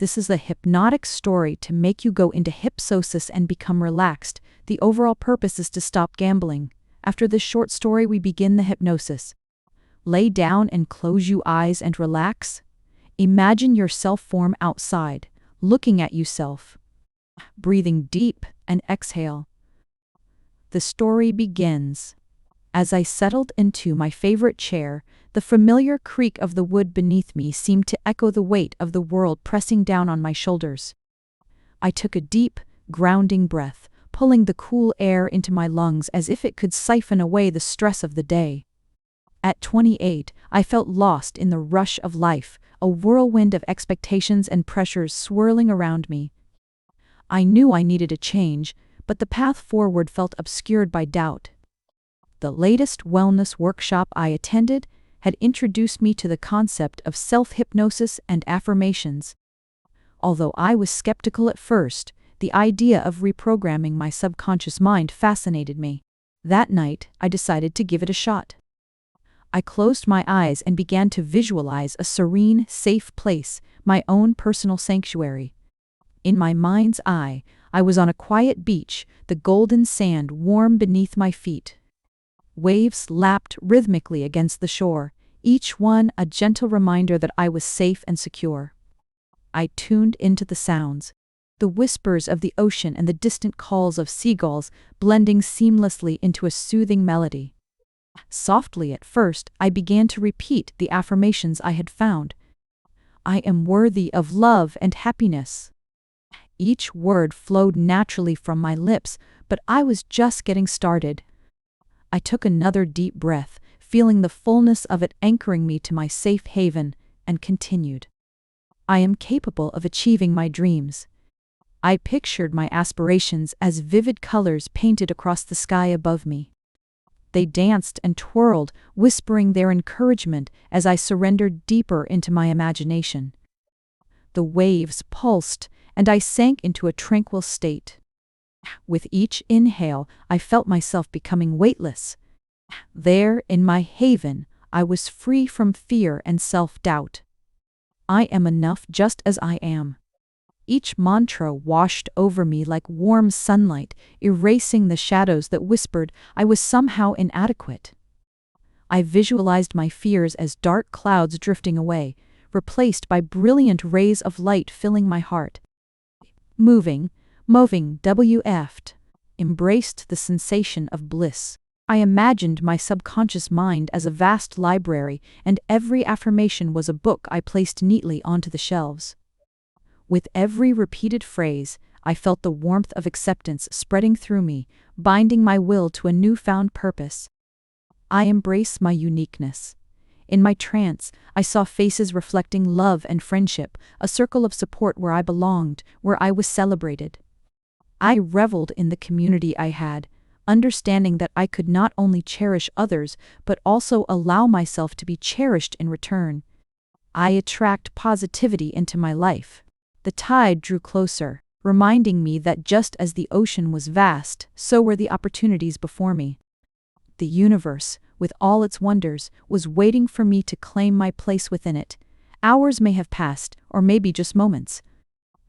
This is a hypnotic story to make you go into hypnosis and become relaxed. The overall purpose is to stop gambling. After this short story, we begin the hypnosis. Lay down and close your eyes and relax. Imagine yourself form outside, looking at yourself. Breathing deep and exhale. The story begins. As I settled into my favorite chair, the familiar creak of the wood beneath me seemed to echo the weight of the world pressing down on my shoulders. I took a deep, grounding breath, pulling the cool air into my lungs as if it could siphon away the stress of the day. At 28, I felt lost in the rush of life, a whirlwind of expectations and pressures swirling around me. I knew I needed a change, but the path forward felt obscured by doubt. The latest wellness workshop I attended had introduced me to the concept of self-hypnosis and affirmations. Although I was skeptical at first, the idea of reprogramming my subconscious mind fascinated me. That night, I decided to give it a shot. I closed my eyes and began to visualize a serene, safe place, my own personal sanctuary. In my mind's eye, I was on a quiet beach, the golden sand warm beneath my feet. Waves lapped rhythmically against the shore, each one a gentle reminder that I was safe and secure. I tuned into the sounds, the whispers of the ocean and the distant calls of seagulls blending seamlessly into a soothing melody. Softly at first, I began to repeat the affirmations I had found. I am worthy of love and happiness. Each word flowed naturally from my lips, but I was just getting started. I took another deep breath, feeling the fullness of it anchoring me to my safe haven, and continued. I am capable of achieving my dreams. I pictured my aspirations as vivid colors painted across the sky above me. They danced and twirled, whispering their encouragement as I surrendered deeper into my imagination. The waves pulsed, and I sank into a tranquil state. With each inhale, I felt myself becoming weightless. There, in my haven, I was free from fear and self-doubt. I am enough just as I am. Each mantra washed over me like warm sunlight, erasing the shadows that whispered I was somehow inadequate. I visualized my fears as dark clouds drifting away, replaced by brilliant rays of light filling my heart. Moving WF'd, embraced the sensation of bliss. I imagined my subconscious mind as a vast library, and every affirmation was a book I placed neatly onto the shelves. With every repeated phrase, I felt the warmth of acceptance spreading through me, binding my will to a newfound purpose. I embrace my uniqueness. In my trance, I saw faces reflecting love and friendship, a circle of support where I belonged, where I was celebrated. I reveled in the community I had, understanding that I could not only cherish others, but also allow myself to be cherished in return. I attract positivity into my life. The tide drew closer, reminding me that just as the ocean was vast, so were the opportunities before me. The universe, with all its wonders, was waiting for me to claim my place within it. Hours may have passed, or maybe just moments.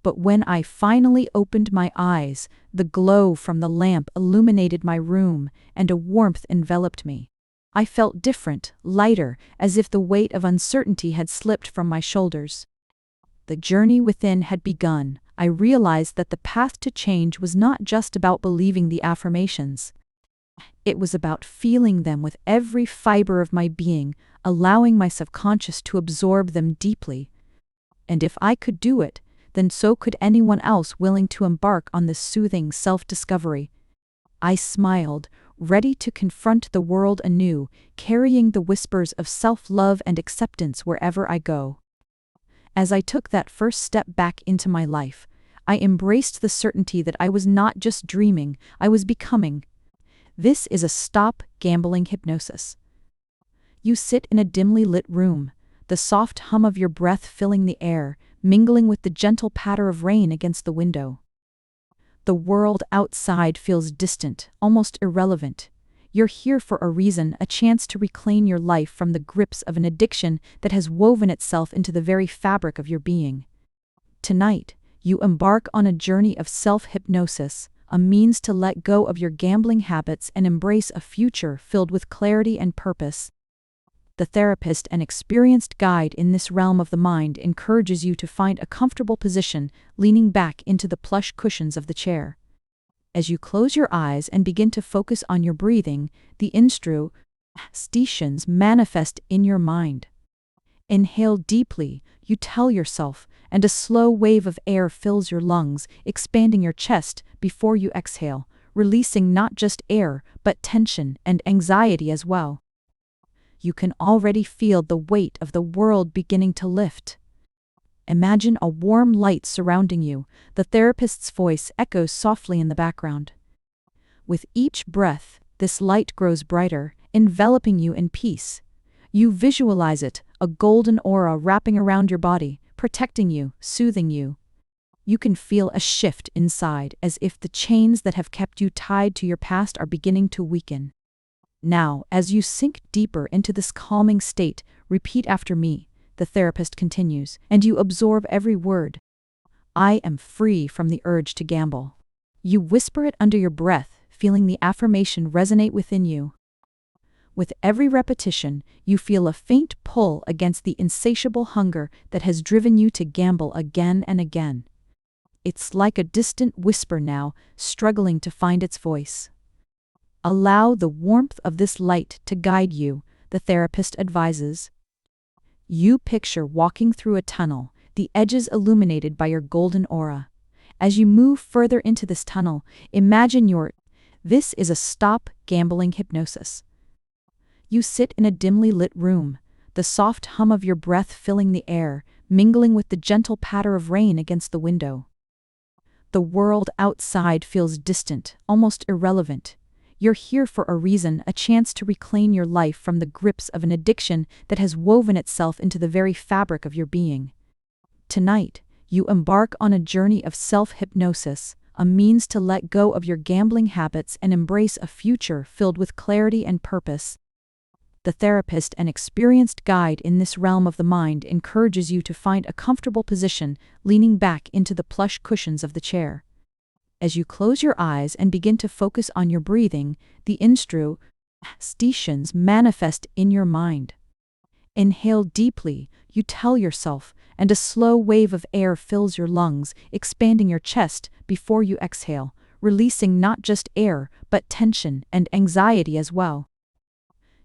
But when I finally opened my eyes, the glow from the lamp illuminated my room, and a warmth enveloped me. I felt different, lighter, as if the weight of uncertainty had slipped from my shoulders. The journey within had begun. I realized that the path to change was not just about believing the affirmations. It was about feeling them with every fiber of my being, allowing my subconscious to absorb them deeply. And if I could do it, then so could anyone else willing to embark on this soothing self-discovery. I smiled, ready to confront the world anew, carrying the whispers of self-love and acceptance wherever I go. As I took that first step back into my life, I embraced the certainty that I was not just dreaming, I was becoming. This is a stop gambling hypnosis. You sit in a dimly lit room, the soft hum of your breath filling the air, mingling with the gentle patter of rain against the window. The world outside feels distant, almost irrelevant. You're here for a reason, a chance to reclaim your life from the grips of an addiction that has woven itself into the very fabric of your being. Tonight, you embark on a journey of self-hypnosis, a means to let go of your gambling habits and embrace a future filled with clarity and purpose. The therapist and experienced guide in this realm of the mind encourages you to find a comfortable position, leaning back into the plush cushions of the chair. As you close your eyes and begin to focus on your breathing, the instructions manifest in your mind. Inhale deeply, you tell yourself, and a slow wave of air fills your lungs, expanding your chest before you exhale, releasing not just air, but tension and anxiety as well. You can already feel the weight of the world beginning to lift. Imagine a warm light surrounding you. The therapist's voice echoes softly in the background. With each breath, this light grows brighter, enveloping you in peace. You visualize it, a golden aura wrapping around your body, protecting you, soothing you. You can feel a shift inside, as if the chains that have kept you tied to your past are beginning to weaken. Now, as you sink deeper into this calming state, repeat after me, the therapist continues, and you absorb every word. I am free from the urge to gamble. You whisper it under your breath, feeling the affirmation resonate within you. With every repetition, you feel a faint pull against the insatiable hunger that has driven you to gamble again and again. It's like a distant whisper now, struggling to find its voice. Allow the warmth of this light to guide you, the therapist advises. You picture walking through a tunnel, the edges illuminated by your golden aura. As you move further into this tunnel, imagine this is a stop gambling hypnosis. You sit in a dimly lit room, the soft hum of your breath filling the air, mingling with the gentle patter of rain against the window. The world outside feels distant, almost irrelevant. You're here for a reason, a chance to reclaim your life from the grips of an addiction that has woven itself into the very fabric of your being. Tonight, you embark on a journey of self-hypnosis, a means to let go of your gambling habits and embrace a future filled with clarity and purpose. The therapist and experienced guide in this realm of the mind encourages you to find a comfortable position, leaning back into the plush cushions of the chair. As you close your eyes and begin to focus on your breathing, the instructions manifest in your mind. Inhale deeply, you tell yourself, and a slow wave of air fills your lungs, expanding your chest before you exhale, releasing not just air, but tension and anxiety as well.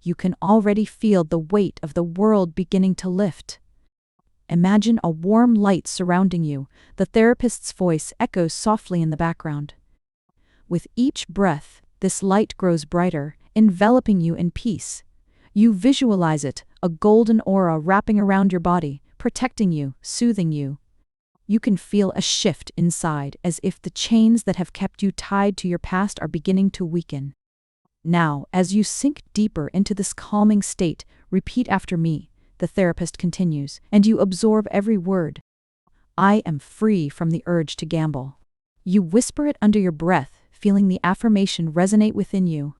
You can already feel the weight of the world beginning to lift. Imagine a warm light surrounding you. The therapist's voice echoes softly in the background. With each breath, this light grows brighter, enveloping you in peace. You visualize it, a golden aura wrapping around your body, protecting you, soothing you. You can feel a shift inside, as if the chains that have kept you tied to your past are beginning to weaken. Now, as you sink deeper into this calming state, repeat after me, the therapist continues, and you absorb every word. I am free from the urge to gamble. You whisper it under your breath, feeling the affirmation resonate within you.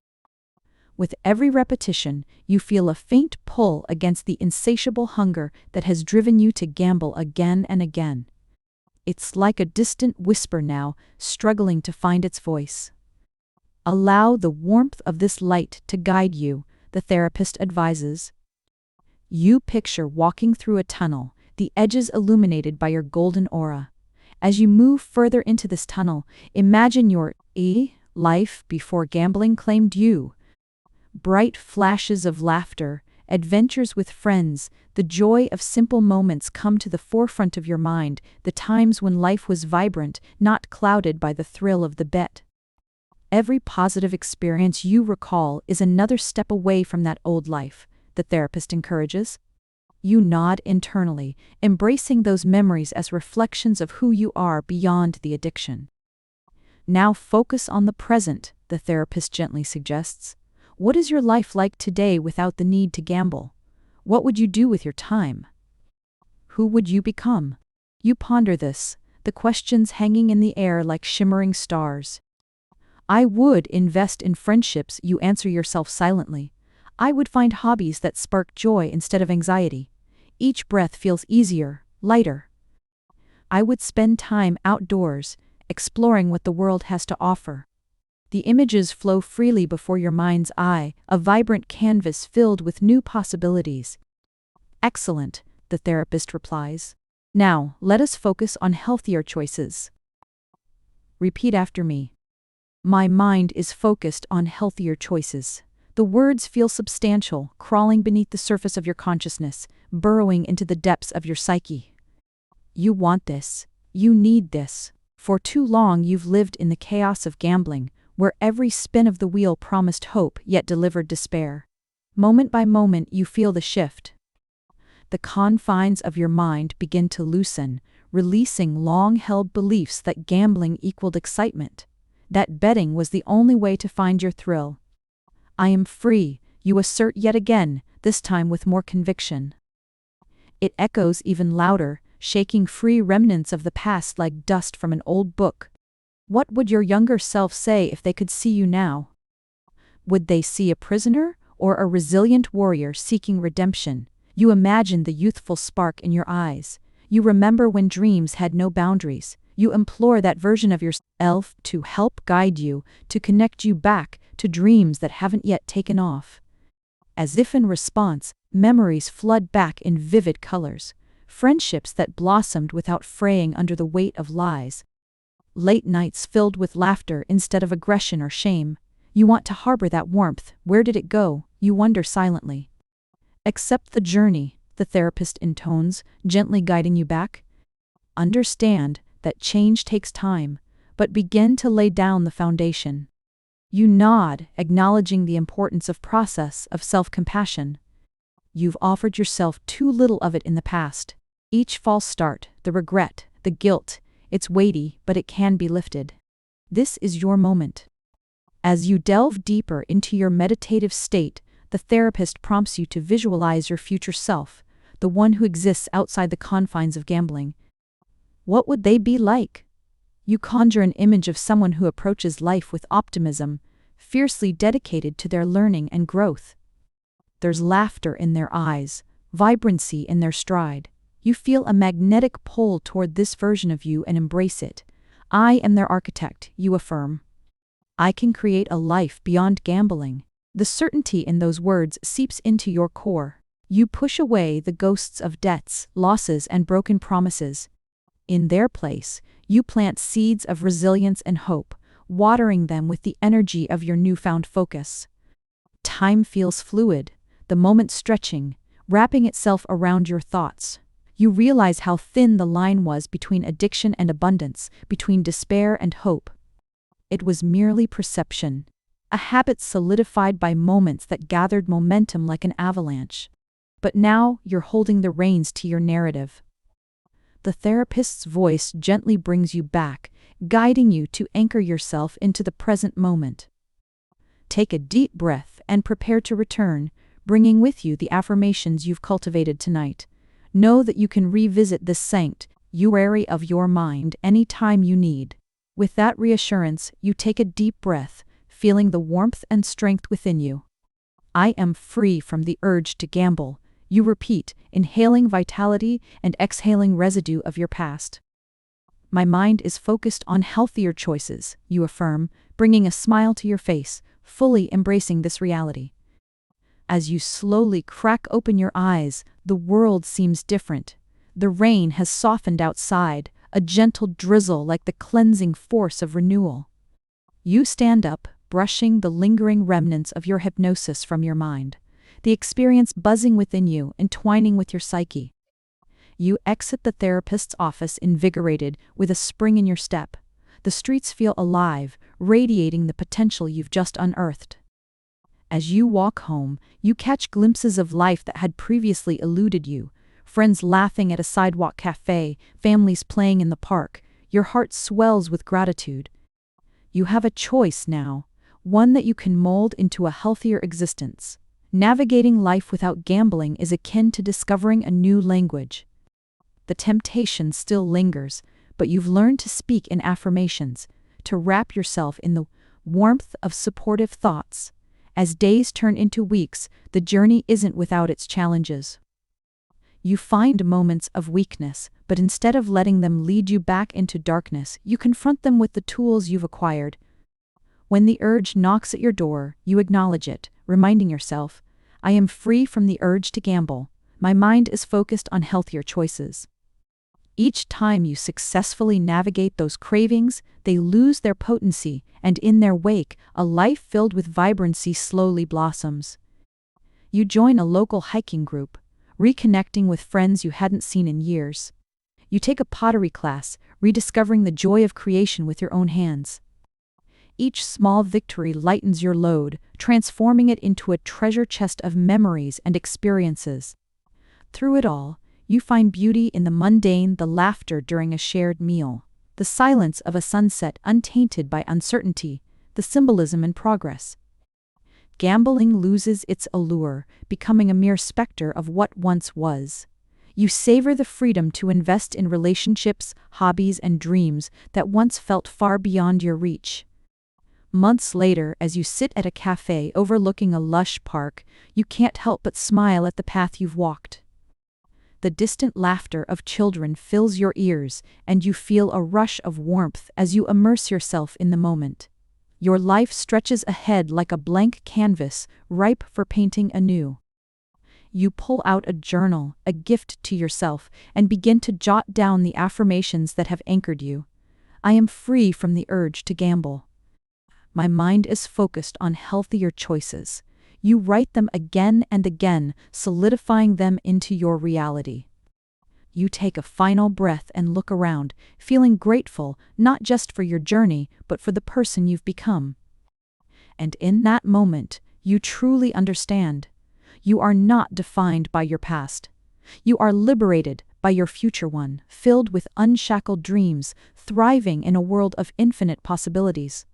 With every repetition, you feel a faint pull against the insatiable hunger that has driven you to gamble again and again. It's like a distant whisper now, struggling to find its voice. Allow the warmth of this light to guide you, the therapist advises. You picture walking through a tunnel, the edges illuminated by your golden aura. As you move further into this tunnel, imagine your life before gambling claimed you. Bright flashes of laughter, adventures with friends, the joy of simple moments come to the forefront of your mind, the times when life was vibrant, not clouded by the thrill of the bet. Every positive experience you recall is another step away from that old life, the therapist encourages. You nod internally, embracing those memories as reflections of who you are beyond the addiction. Now focus on the present, the therapist gently suggests. What is your life like today without the need to gamble? What would you do with your time? Who would you become? You ponder this, the questions hanging in the air like shimmering stars. I would invest in friendships, you answer yourself silently. I would find hobbies that spark joy instead of anxiety. Each breath feels easier, lighter. I would spend time outdoors, exploring what the world has to offer. The images flow freely before your mind's eye, a vibrant canvas filled with new possibilities. Excellent, the therapist replies. Now, let us focus on healthier choices. Repeat after me. My mind is focused on healthier choices. The words feel substantial, crawling beneath the surface of your consciousness, burrowing into the depths of your psyche. You want this. You need this. For too long you've lived in the chaos of gambling, where every spin of the wheel promised hope yet delivered despair. Moment by moment you feel the shift. The confines of your mind begin to loosen, releasing long-held beliefs that gambling equaled excitement, that betting was the only way to find your thrill. I am free, you assert yet again, this time with more conviction. It echoes even louder, shaking free remnants of the past like dust from an old book. What would your younger self say if they could see you now? Would they see a prisoner or a resilient warrior seeking redemption? You imagine the youthful spark in your eyes. You remember when dreams had no boundaries. You implore that version of yourself to help guide you, to connect you back to dreams that haven't yet taken off. As if in response, memories flood back in vivid colors. Friendships that blossomed without fraying under the weight of lies. Late nights filled with laughter instead of aggression or shame. You want to harbor that warmth. Where did it go? You wonder silently. Accept the journey, the therapist intones, gently guiding you back. Understand that change takes time, but begin to lay down the foundation. You nod, acknowledging the importance of process, of self-compassion. You've offered yourself too little of it in the past. Each false start, the regret, the guilt, it's weighty, but it can be lifted. This is your moment. As you delve deeper into your meditative state, the therapist prompts you to visualize your future self, the one who exists outside the confines of gambling. What would they be like? You conjure an image of someone who approaches life with optimism, fiercely dedicated to their learning and growth. There's laughter in their eyes, vibrancy in their stride. You feel a magnetic pull toward this version of you and embrace it. I am their architect, you affirm. I can create a life beyond gambling. The certainty in those words seeps into your core. You push away the ghosts of debts, losses, and broken promises. In their place, you plant seeds of resilience and hope, watering them with the energy of your newfound focus. Time feels fluid, the moment stretching, wrapping itself around your thoughts. You realize how thin the line was between addiction and abundance, between despair and hope. It was merely perception, a habit solidified by moments that gathered momentum like an avalanche. But now you're holding the reins to your narrative. The therapist's voice gently brings you back, guiding you to anchor yourself into the present moment. Take a deep breath and prepare to return, bringing with you the affirmations you've cultivated tonight. Know that you can revisit this sanctuary of your mind any time you need. With that reassurance, you take a deep breath, feeling the warmth and strength within you. I am free from the urge to gamble, you repeat, inhaling vitality and exhaling residue of your past. My mind is focused on healthier choices, you affirm, bringing a smile to your face, fully embracing this reality. As you slowly crack open your eyes, the world seems different. The rain has softened outside, a gentle drizzle like the cleansing force of renewal. You stand up, brushing the lingering remnants of your hypnosis from your mind, the experience buzzing within you, entwining with your psyche. You exit the therapist's office invigorated, with a spring in your step. The streets feel alive, radiating the potential you've just unearthed. As you walk home, you catch glimpses of life that had previously eluded you. Friends laughing at a sidewalk cafe, families playing in the park. Your heart swells with gratitude. You have a choice now, one that you can mold into a healthier existence. Navigating life without gambling is akin to discovering a new language. The temptation still lingers, but you've learned to speak in affirmations, to wrap yourself in the warmth of supportive thoughts. As days turn into weeks, the journey isn't without its challenges. You find moments of weakness, but instead of letting them lead you back into darkness, you confront them with the tools you've acquired. When the urge knocks at your door, you acknowledge it, reminding yourself, I am free from the urge to gamble. My mind is focused on healthier choices. Each time you successfully navigate those cravings, they lose their potency, and in their wake, a life filled with vibrancy slowly blossoms. You join a local hiking group, reconnecting with friends you hadn't seen in years. You take a pottery class, rediscovering the joy of creation with your own hands. Each small victory lightens your load, transforming it into a treasure chest of memories and experiences. Through it all, you find beauty in the mundane, the laughter during a shared meal, the silence of a sunset untainted by uncertainty, the symbolism in progress. Gambling loses its allure, becoming a mere specter of what once was. You savor the freedom to invest in relationships, hobbies, and dreams that once felt far beyond your reach. Months later, as you sit at a cafe overlooking a lush park, you can't help but smile at the path you've walked. The distant laughter of children fills your ears, and you feel a rush of warmth as you immerse yourself in the moment. Your life stretches ahead like a blank canvas, ripe for painting anew. You pull out a journal, a gift to yourself, and begin to jot down the affirmations that have anchored you. I am free from the urge to gamble. My mind is focused on healthier choices. You write them again and again, solidifying them into your reality. You take a final breath and look around, feeling grateful not just for your journey, but for the person you've become. And in that moment, you truly understand. You are not defined by your past. You are liberated by your future one, filled with unshackled dreams, thriving in a world of infinite possibilities.